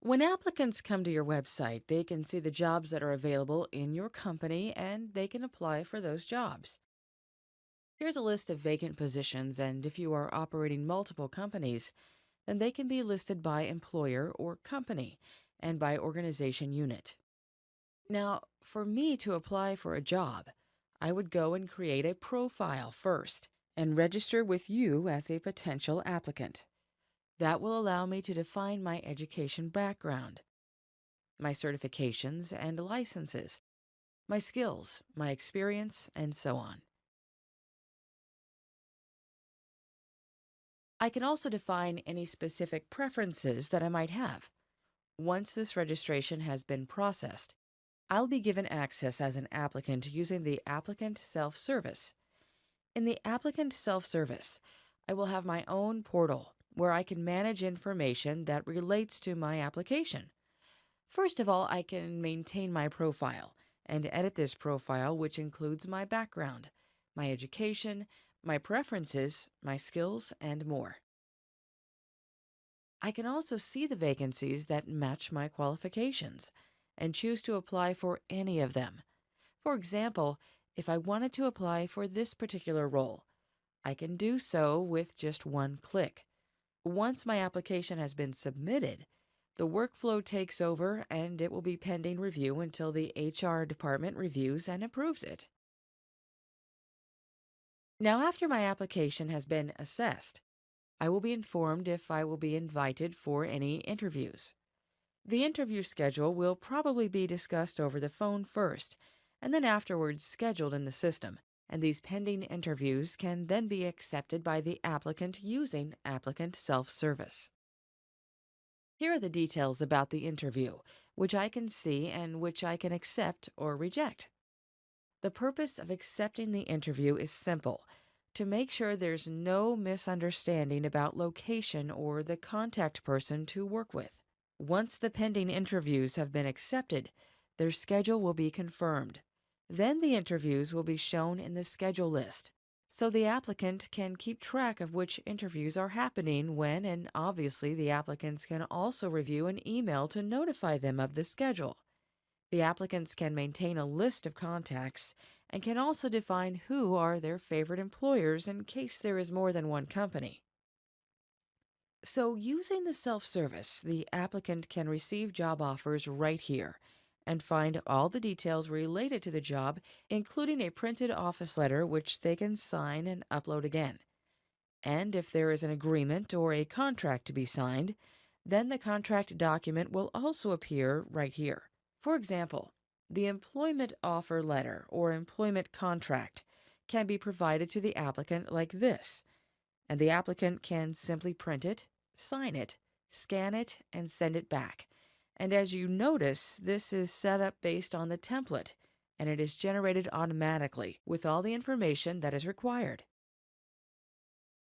When applicants come to your website, they can see the jobs that are available in your company and they can apply for those jobs. Here's a list of vacant positions, and if you are operating multiple companies, then they can be listed by employer or company and by organization unit. Now, for me to apply for a job, I would go and create a profile first and register with you as a potential applicant. That will allow me to define my education background, my certifications and licenses, my skills, my experience, and so on. I can also define any specific preferences that I might have. Once this registration has been processed, I'll be given access as an applicant using the Applicant Self-Service. In the Applicant Self-Service, I will have my own portal where I can manage information that relates to my application. First of all, I can maintain my profile and edit this profile, which includes my background, my education, my preferences, my skills, and more. I can also see the vacancies that match my qualifications and choose to apply for any of them. For example, if I wanted to apply for this particular role, I can do so with just one click. Once my application has been submitted, the workflow takes over and it will be pending review until the HR department reviews and approves it. Now, after my application has been assessed, I will be informed if I will be invited for any interviews. The interview schedule will probably be discussed over the phone first, and then afterwards scheduled in the system, and these pending interviews can then be accepted by the applicant using Applicant Self-Service. Here are the details about the interview, which I can see and which I can accept or reject. The purpose of accepting the interview is simple: to make sure there's no misunderstanding about location or the contact person to work with. Once the pending interviews have been accepted, their schedule will be confirmed. Then the interviews will be shown in the schedule list, so the applicant can keep track of which interviews are happening when, and obviously the applicants can also review an email to notify them of the schedule. The applicants can maintain a list of contacts and can also define who are their favorite employers in case there is more than one company. So, using the self-service, the applicant can receive job offers right here and find all the details related to the job, including a printed office letter which they can sign and upload again. And if there is an agreement or a contract to be signed, then the contract document will also appear right here. For example, the employment offer letter or employment contract can be provided to the applicant like this, and the applicant can simply print it, sign it, scan it, and send it back. And as you notice, this is set up based on the template, and it is generated automatically with all the information that is required.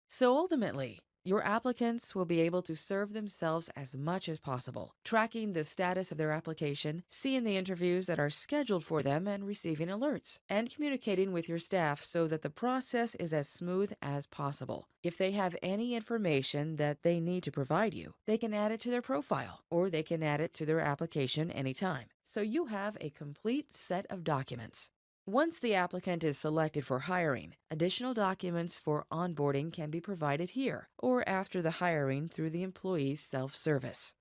So ultimately, your applicants will be able to serve themselves as much as possible, tracking the status of their application, seeing the interviews that are scheduled for them, and receiving alerts, and communicating with your staff so that the process is as smooth as possible. If they have any information that they need to provide you, they can add it to their profile, or they can add it to their application anytime. So you have a complete set of documents. Once the applicant is selected for hiring, additional documents for onboarding can be provided here or after the hiring through the employee's self-service.